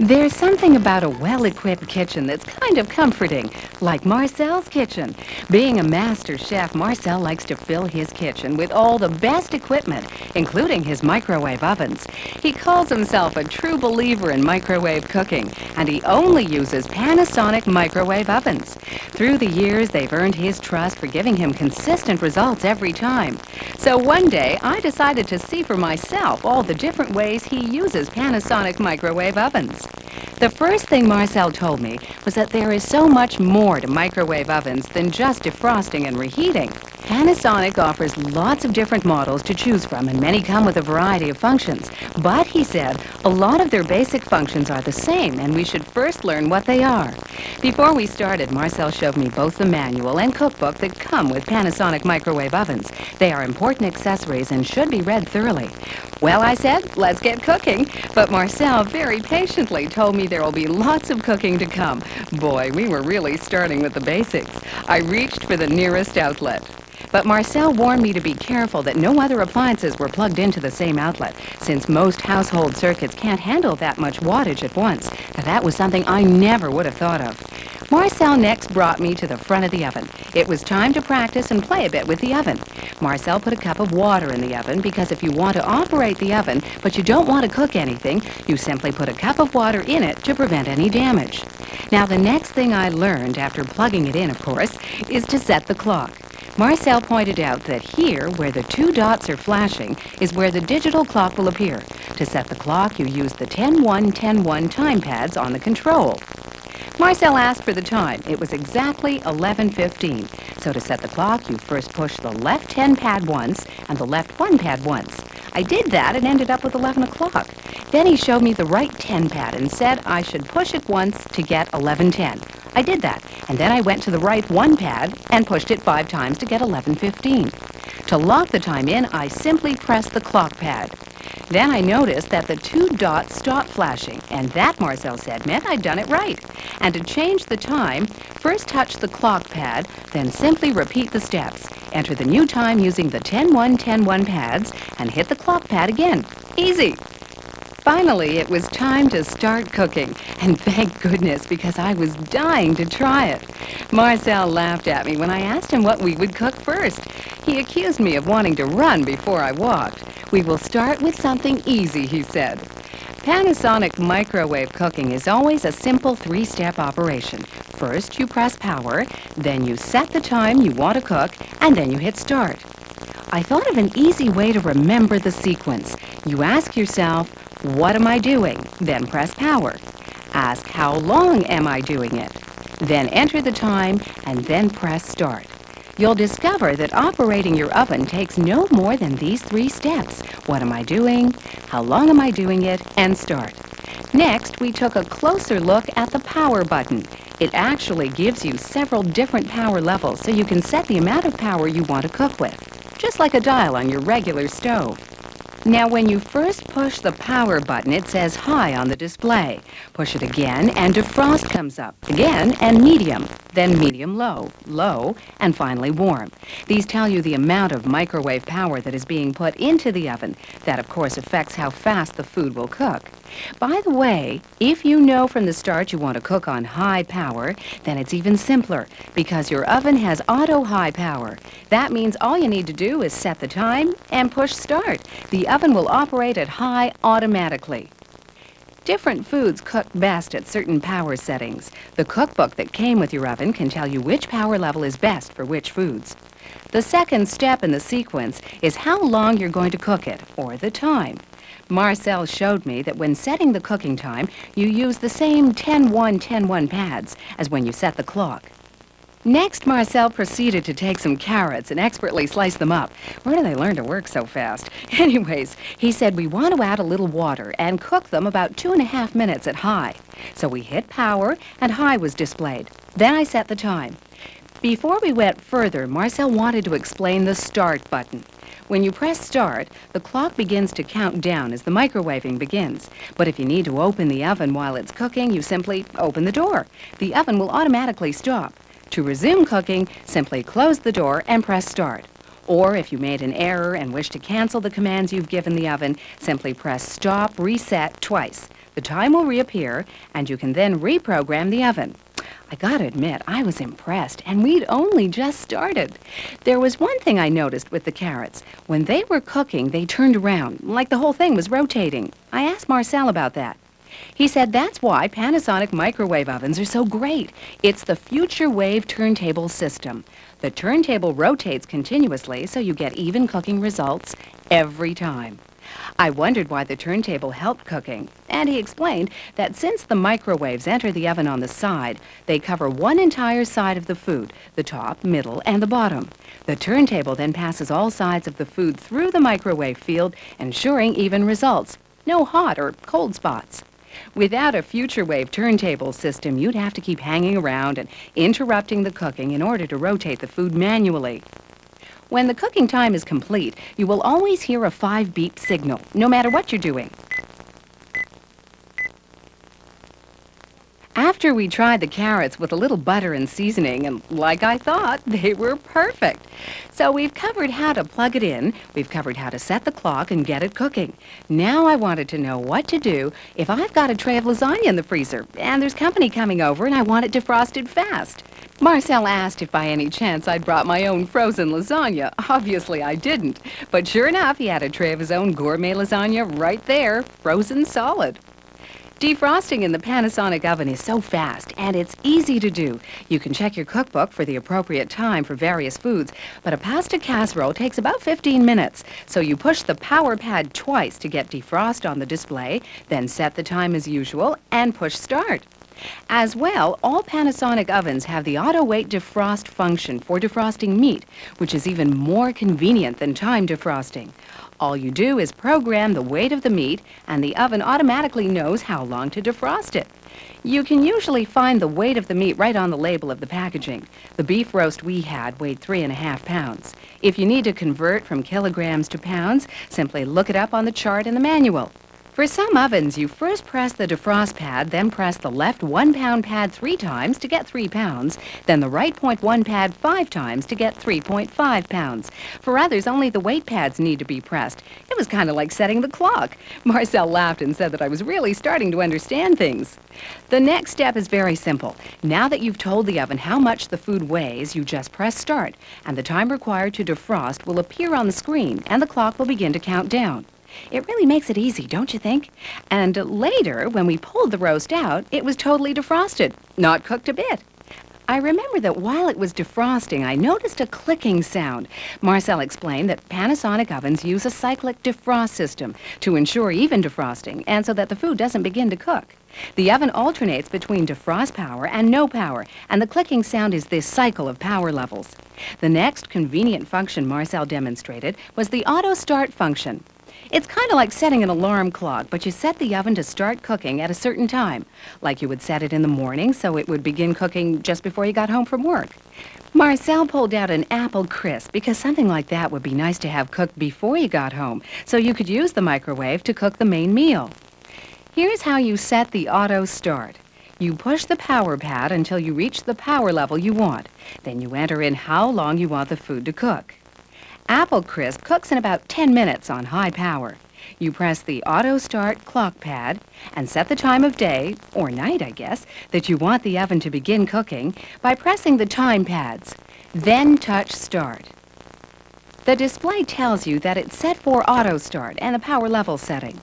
There's something about a well-equipped kitchen that's kind of comforting, like Marcel's kitchen. Being a master chef, Marcel likes to fill his kitchen with all the best equipment, including his microwave ovens. He calls himself a true believer in microwave cooking, and he only uses Panasonic microwave ovens. Through the years, they've earned his trust for giving him consistent results every time. So one day, I decided to see for myself all the different ways he uses Panasonic microwave ovens. The first thing Marcel told me was that there is so much more to microwave ovens than just defrosting and reheating. Panasonic offers lots of different models to choose from, and many come with a variety of functions. But, he said, a lot of their basic functions are the same, and we should first learn what they are. Before we started, Marcel showed me both the manual and cookbook that come with Panasonic microwave ovens. They are important accessories and should be read thoroughly. Well, I said, let's get cooking. But Marcel very patiently told me there will be lots of cooking to come. Boy, we were really starting with the basics. I reached for the nearest outlet. But Marcel warned me to be careful that no other appliances were plugged into the same outlet, since most household circuits can't handle that much wattage at once. Now, that was something I never would have thought of. Marcel next brought me to the front of the oven. It was time to practice and play a bit with the oven. Marcel put a cup of water in the oven because if you want to operate the oven, but you don't want to cook anything, you simply put a cup of water in it to prevent any damage. Now, the next thing I learned, after plugging it in, of course, is to set the clock. Marcel pointed out that here, where the two dots are flashing, is where the digital clock will appear. To set the clock, you use the 10-1, 10-1 time pads on the control. Marcel asked for the time. It was exactly 11:15. So to set the clock, you first push the left 10 pad once and the left 1 pad once. I did that and ended up with 11 o'clock. Then he showed me the right 10 pad and said I should push it once to get 11:10. I did that, and then I went to the right 1 pad and pushed it 5 times to get 11:15. To lock the time in, I simply pressed the clock pad. Then I noticed that the two dots stopped flashing, and that, Marcel said, meant I'd done it right. And to change the time, first touch the clock pad, then simply repeat the steps. Enter the new time using the 10-1, 10-1 pads, and hit the clock pad again. Easy! Finally, it was time to start cooking, and thank goodness, because I was dying to try it. Marcel laughed at me when I asked him what we would cook first. He accused me of wanting to run before I walked. We will start with something easy, he said. Panasonic microwave cooking is always a simple 3-step operation. First, you press power, then you set the time you want to cook, and then you hit start. I thought of an easy way to remember the sequence. You ask yourself, what am I doing? Then press power. Ask, how long am I doing it? Then enter the time, and then press start. You'll discover that operating your oven takes no more than these 3 steps. What am I doing? How long am I doing it? And start. Next, we took a closer look at the power button. It actually gives you several different power levels so you can set the amount of power you want to cook with, just like a dial on your regular stove. Now, when you first push the power button, it says high on the display. Push it again, and defrost comes up. Again, and medium. Then medium low, low, and finally warm. These tell you the amount of microwave power that is being put into the oven. That, of course, affects how fast the food will cook. By the way, if you know from the start you want to cook on high power, then it's even simpler because your oven has auto high power. That means all you need to do is set the time and push start. The oven will operate at high automatically. Different foods cook best at certain power settings. The cookbook that came with your oven can tell you which power level is best for which foods. The second step in the sequence is how long you're going to cook it, or the time. Marcel showed me that when setting the cooking time, you use the same 10-1, 10-1 pads as when you set the clock. Next, Marcel proceeded to take some carrots and expertly slice them up. Where do they learn to work so fast? Anyways, he said we want to add a little water and cook them about 2.5 minutes at high. So we hit power and high was displayed. Then I set the time. Before we went further, Marcel wanted to explain the start button. When you press start, the clock begins to count down as the microwaving begins. But if you need to open the oven while it's cooking, you simply open the door. The oven will automatically stop. To resume cooking, simply close the door and press start. Or if you made an error and wish to cancel the commands you've given the oven, simply press stop, reset twice. The time will reappear, and you can then reprogram the oven. I gotta admit, I was impressed, and we'd only just started. There was one thing I noticed with the carrots. When they were cooking, they turned around, like the whole thing was rotating. I asked Marcel about that. He said that's why Panasonic microwave ovens are so great. It's the Future Wave turntable system. The turntable rotates continuously, so you get even cooking results every time. I wondered why the turntable helped cooking, and he explained that since the microwaves enter the oven on the side, they cover one entire side of the food, the top, middle, and the bottom. The turntable then passes all sides of the food through the microwave field, ensuring even results. No hot or cold spots. Without a Future Wave turntable system, you'd have to keep hanging around and interrupting the cooking in order to rotate the food manually. When the cooking time is complete, you will always hear a 5-beep signal, no matter what you're doing. After we tried the carrots with a little butter and seasoning, and like I thought, they were perfect. So we've covered how to plug it in, we've covered how to set the clock and get it cooking. Now I wanted to know what to do if I've got a tray of lasagna in the freezer, and there's company coming over and I want it defrosted fast. Marcel asked if by any chance I'd brought my own frozen lasagna. Obviously I didn't, but sure enough, he had a tray of his own gourmet lasagna right there, frozen solid. Defrosting in the Panasonic oven is so fast, and it's easy to do. You can check your cookbook for the appropriate time for various foods, but a pasta casserole takes about 15 minutes. So you push the power pad twice to get defrost on the display, then set the time as usual, and push start. As well, all Panasonic ovens have the auto-wait defrost function for defrosting meat, which is even more convenient than time defrosting. All you do is program the weight of the meat, and the oven automatically knows how long to defrost it. You can usually find the weight of the meat right on the label of the packaging. The beef roast we had weighed 3.5 pounds. If you need to convert from kilograms to pounds, simply look it up on the chart in the manual. For some ovens, you first press the defrost pad, then press the left 1-pound pad 3 times to get 3 pounds, then the right 0.1 pad 5 times to get 3.5 pounds. For others, only the weight pads need to be pressed. It was kind of like setting the clock. Marcel laughed and said that I was really starting to understand things. The next step is very simple. Now that you've told the oven how much the food weighs, you just press start, and the time required to defrost will appear on the screen, and the clock will begin to count down. It really makes it easy, don't you think? And later, when we pulled the roast out, it was totally defrosted, not cooked a bit. I remember that while it was defrosting, I noticed a clicking sound. Marcel explained that Panasonic ovens use a cyclic defrost system to ensure even defrosting and so that the food doesn't begin to cook. The oven alternates between defrost power and no power, and the clicking sound is this cycle of power levels. The next convenient function Marcel demonstrated was the auto start function. It's kind of like setting an alarm clock, but you set the oven to start cooking at a certain time, like you would set it in the morning so it would begin cooking just before you got home from work. Marcel pulled out an apple crisp because something like that would be nice to have cooked before you got home, so you could use the microwave to cook the main meal. Here's how you set the auto start. You push the power pad until you reach the power level you want. Then you enter in how long you want the food to cook. Apple crisp cooks in about 10 minutes on high power. You press the auto start clock pad and set the time of day, or night I guess, that you want the oven to begin cooking by pressing the time pads. Then touch start. The display tells you that it's set for auto start and the power level setting.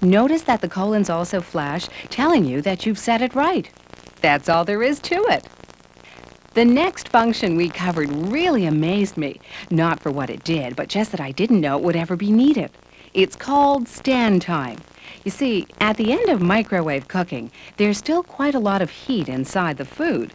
Notice that the colons also flash, telling you that you've set it right. That's all there is to it. The next function we covered really amazed me, not for what it did, but just that I didn't know it would ever be needed. It's called stand time. You see, at the end of microwave cooking, there's still quite a lot of heat inside the food.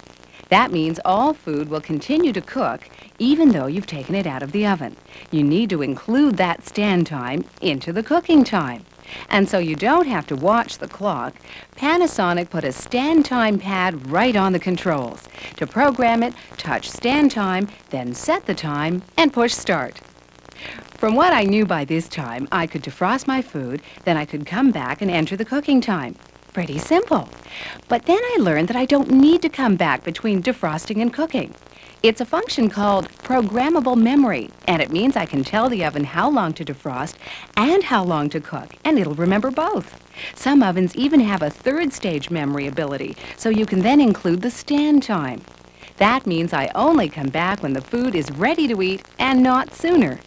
That means all food will continue to cook even though you've taken it out of the oven. You need to include that stand time into the cooking time. And so you don't have to watch the clock, Panasonic put a stand time pad right on the controls. To program it, touch stand time, then set the time, and push start. From what I knew by this time, I could defrost my food, then I could come back and enter the cooking time. Pretty simple. But then I learned that I don't need to come back between defrosting and cooking. It's a function called programmable memory, and it means I can tell the oven how long to defrost and how long to cook, and it'll remember both. Some ovens even have a third-stage memory ability, so you can then include the stand time. That means I only come back when the food is ready to eat and not sooner.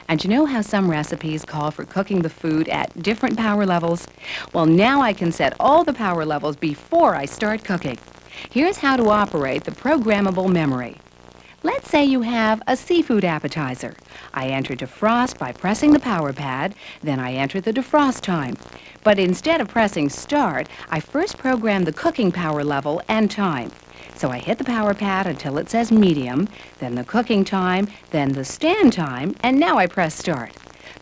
And you know how some recipes call for cooking the food at different power levels? Well, now I can set all the power levels before I start cooking. Here's how to operate the programmable memory. Let's say you have a seafood appetizer. I enter defrost by pressing the power pad, then I enter the defrost time. But instead of pressing start, I first program the cooking power level and time. So I hit the power pad until it says medium, then the cooking time, then the stand time, and now I press start.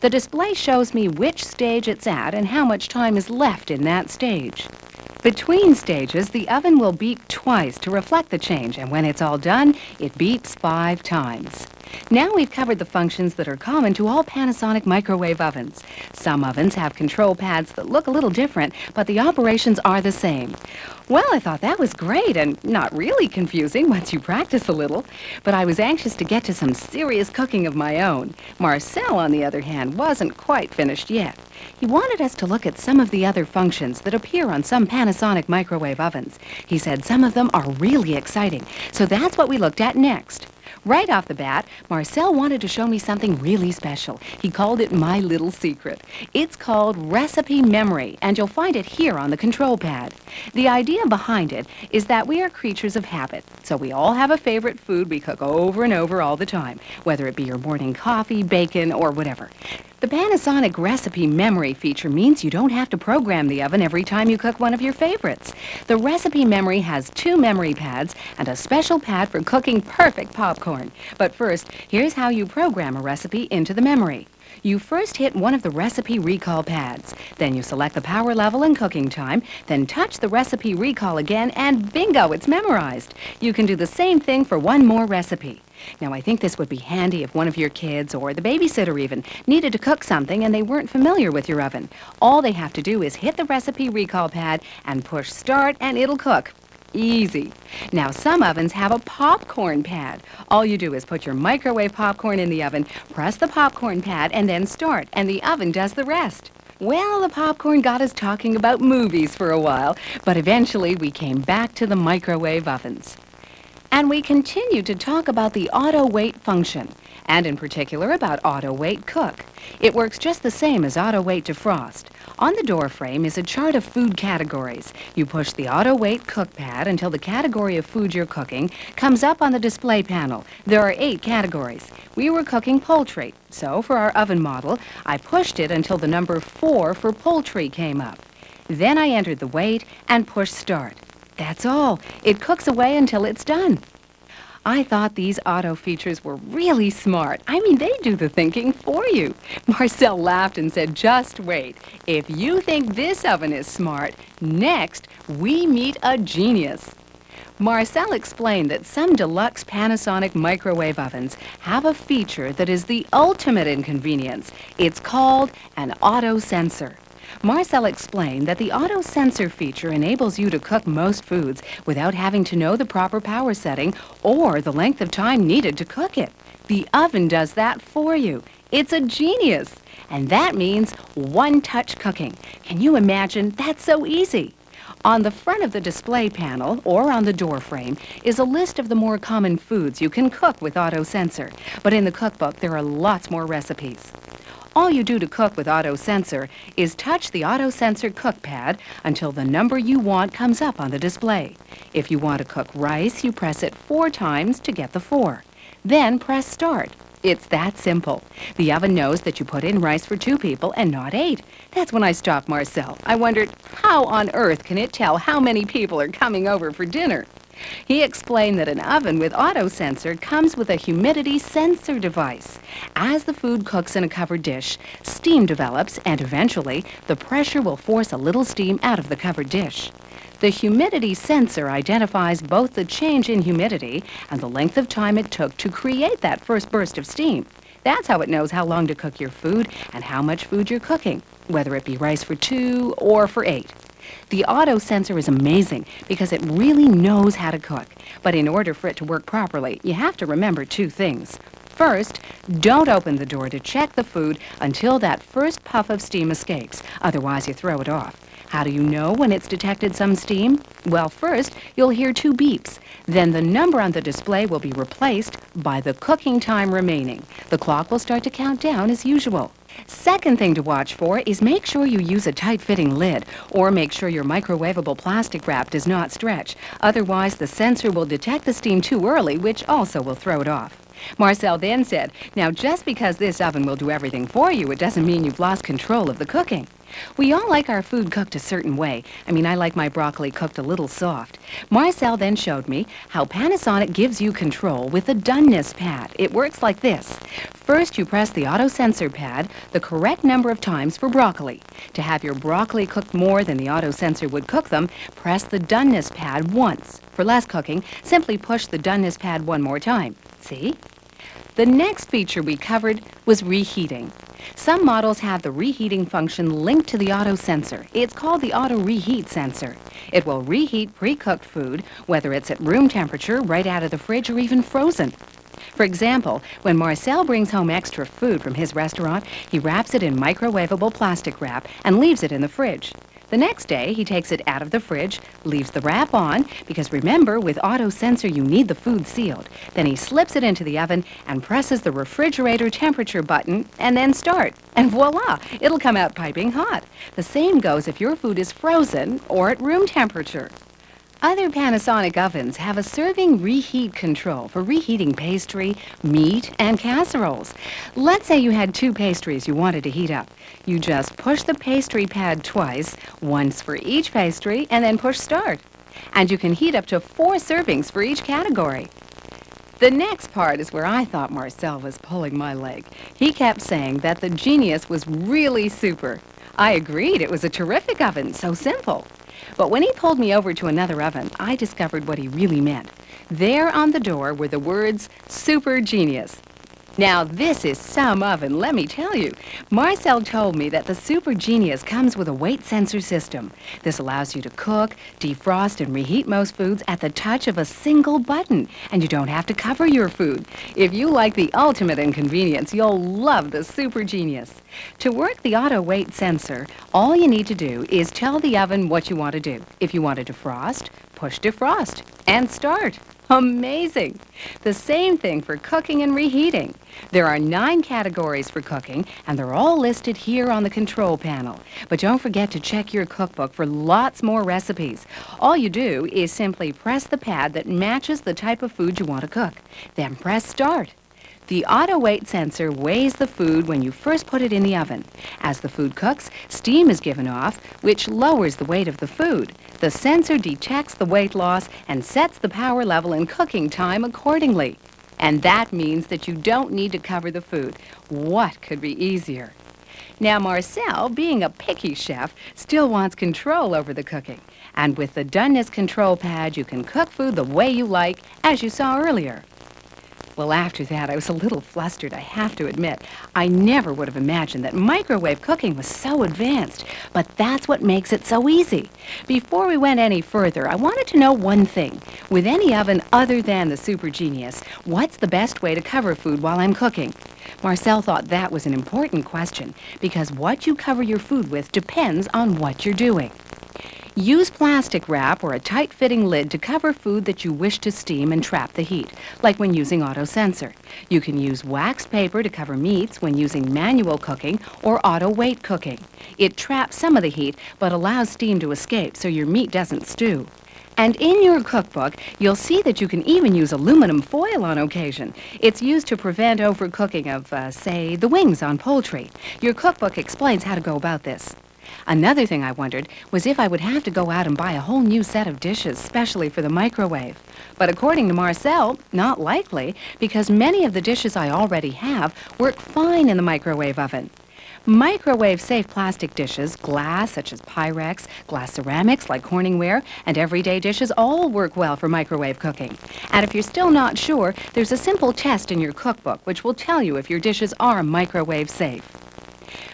The display shows me which stage it's at and how much time is left in that stage. Between stages, the oven will beep twice to reflect the change, and when it's all done, it beeps 5 times. Now we've covered the functions that are common to all Panasonic microwave ovens. Some ovens have control pads that look a little different, but the operations are the same. Well, I thought that was great and not really confusing once you practice a little, but I was anxious to get to some serious cooking of my own. Marcel, on the other hand, wasn't quite finished yet. He wanted us to look at some of the other functions that appear on some Panasonic microwave ovens. He said some of them are really exciting, so that's what we looked at next. Right off the bat, Marcel wanted to show me something really special. He called it my little secret. It's called recipe memory, and you'll find it here on the control pad. The idea behind it is that we are creatures of habit, so we all have a favorite food we cook over and over all the time, whether it be your morning coffee, bacon, or whatever. The Panasonic recipe memory feature means you don't have to program the oven every time you cook one of your favorites. The recipe memory has 2 memory pads and a special pad for cooking perfect popcorn. But first, here's how you program a recipe into the memory. You first hit one of the recipe recall pads. Then you select the power level and cooking time, then touch the recipe recall again, and bingo, it's memorized. You can do the same thing for one more recipe. Now, I think this would be handy if one of your kids, or the babysitter even, needed to cook something and they weren't familiar with your oven. All they have to do is hit the recipe recall pad and push start, and it'll cook. Easy. Now, some ovens have a popcorn pad. All you do is put your microwave popcorn in the oven, press the popcorn pad, and then start, and the oven does the rest. Well, the popcorn got us talking about movies for a while, but eventually we came back to the microwave ovens. And we continued to talk about the auto wait function, and in particular about auto wait cook. It works just the same as auto wait defrost. On the door frame is a chart of food categories. You push the auto wait cook pad until the category of food you're cooking comes up on the display panel. There are 8 categories. We were cooking poultry, so for our oven model, I pushed it until the number 4 for poultry came up. Then I entered the wait and pushed start. That's all. It cooks away until it's done. I thought these auto features were really smart. I mean, they do the thinking for you. Marcel laughed and said, just wait. If you think this oven is smart, next we meet a genius. Marcel explained that some deluxe Panasonic microwave ovens have a feature that is the ultimate inconvenience. It's called an auto sensor. Marcel explained that the auto sensor feature enables you to cook most foods without having to know the proper power setting or the length of time needed to cook it. The oven does that for you. It's a genius. And that means one-touch cooking. Can you imagine? That's so easy. On the front of the display panel, or on the door frame, is a list of the more common foods you can cook with auto sensor. But in the cookbook, there are lots more recipes. All you do to cook with auto sensor is touch the auto sensor cook pad until the number you want comes up on the display. If you want to cook rice, you press it 4 times to get the 4. Then press start. It's that simple. The oven knows that you put in rice for 2 people and not 8. That's when I stopped Marcel. I wondered, how on earth can it tell how many people are coming over for dinner? He explained that an oven with auto sensor comes with a humidity sensor device. As the food cooks in a covered dish, steam develops, and eventually the pressure will force a little steam out of the covered dish. The humidity sensor identifies both the change in humidity and the length of time it took to create that first burst of steam. That's how it knows how long to cook your food and how much food you're cooking, whether it be rice for 2 or for 8. The auto sensor is amazing because it really knows how to cook. But in order for it to work properly, you have to remember 2 things. First, don't open the door to check the food until that first puff of steam escapes. Otherwise, you throw it off. How do you know when it's detected some steam? Well, first, you'll hear two beeps. Then the number on the display will be replaced by the cooking time remaining. The clock will start to count down as usual. Second thing to watch for is make sure you use a tight-fitting lid, or make sure your microwavable plastic wrap does not stretch. Otherwise, the sensor will detect the steam too early, which also will throw it off. Marcel then said, "Now, just because this oven will do everything for you, it doesn't mean you've lost control of the cooking." We all like our food cooked a certain way. I like my broccoli cooked a little soft. Marcel then showed me how Panasonic gives you control with a doneness pad. It works like this. First, you press the auto sensor pad the correct number of times for broccoli. To have your broccoli cooked more than the auto sensor would cook them, press the doneness pad once. For less cooking, simply push the doneness pad one more time. See? The next feature we covered was reheating. Some models have the reheating function linked to the auto sensor. It's called the auto reheat sensor. It will reheat pre-cooked food, whether it's at room temperature, right out of the fridge, or even frozen. For example, when Marcel brings home extra food from his restaurant, he wraps it in microwavable plastic wrap and leaves it in the fridge. The next day, he takes it out of the fridge, leaves the wrap on, because remember, with auto sensor, you need the food sealed. Then he slips it into the oven and presses the refrigerator temperature button and then start. And voila, it'll come out piping hot. The same goes if your food is frozen or at room temperature. Other Panasonic ovens have a serving reheat control for reheating pastry, meat, and casseroles. Let's say you had 2 pastries you wanted to heat up. You just push the pastry pad twice, once for each pastry, and then push start. And you can heat up to 4 servings for each category. The next part is where I thought Marcel was pulling my leg. He kept saying that the Genius was really super. I agreed, it was a terrific oven, so simple. But when he pulled me over to another oven, I discovered what he really meant. There on the door were the words, Super Genius. Now, this is some oven, let me tell you. Marcel told me that the Super Genius comes with a weight sensor system. This allows you to cook, defrost, and reheat most foods at the touch of a single button, and you don't have to cover your food. If you like the ultimate inconvenience, you'll love the Super Genius. To work the auto weight sensor, all you need to do is tell the oven what you want to do. If you want to defrost, push defrost, and start. Amazing! The same thing for cooking and reheating. There are 9 categories for cooking, and they're all listed here on the control panel. But don't forget to check your cookbook for lots more recipes. All you do is simply press the pad that matches the type of food you want to cook. Then press start. The auto weight sensor weighs the food when you first put it in the oven. As the food cooks, steam is given off, which lowers the weight of the food. The sensor detects the weight loss and sets the power level and cooking time accordingly. And that means that you don't need to cover the food. What could be easier? Now, Marcel, being a picky chef, still wants control over the cooking. And with the doneness control pad, you can cook food the way you like, as you saw earlier. Well, after that, I was a little flustered, I have to admit. I never would have imagined that microwave cooking was so advanced, but that's what makes it so easy. Before we went any further, I wanted to know one thing. With any oven other than the Super Genius, what's the best way to cover food while I'm cooking? Marcel thought that was an important question, because what you cover your food with depends on what you're doing. Use plastic wrap or a tight-fitting lid to cover food that you wish to steam and trap the heat, like when using auto sensor. You can use waxed paper to cover meats when using manual cooking or auto weight cooking. It traps some of the heat, but allows steam to escape so your meat doesn't stew. And in your cookbook, you'll see that you can even use aluminum foil on occasion. It's used to prevent overcooking of, say, the wings on poultry. Your cookbook explains how to go about this. Another thing I wondered was if I would have to go out and buy a whole new set of dishes, specially for the microwave. But according to Marcel, not likely, because many of the dishes I already have work fine in the microwave oven. Microwave-safe plastic dishes, glass such as Pyrex, glass ceramics like Corningware, and everyday dishes all work well for microwave cooking. And if you're still not sure, there's a simple test in your cookbook which will tell you if your dishes are microwave-safe.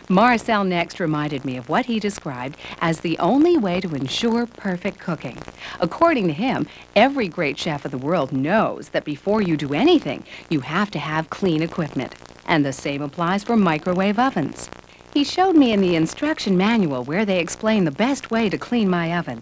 Marcel next reminded me of what he described as the only way to ensure perfect cooking. According to him, every great chef of the world knows that before you do anything, you have to have clean equipment. And the same applies for microwave ovens. He showed me in the instruction manual where they explain the best way to clean my oven.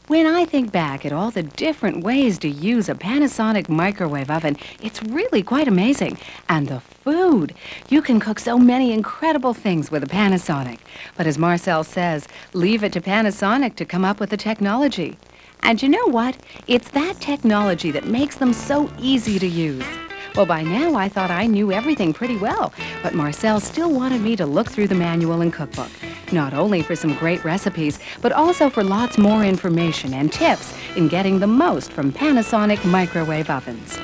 When I think back at all the different ways to use a Panasonic microwave oven, it's really quite amazing. And the food! You can cook so many incredible things with a Panasonic. But as Marcel says, leave it to Panasonic to come up with the technology. And you know what? It's that technology that makes them so easy to use. Well, by now I thought I knew everything pretty well, but Marcel still wanted me to look through the manual and cookbook. Not only for some great recipes, but also for lots more information and tips in getting the most from Panasonic microwave ovens.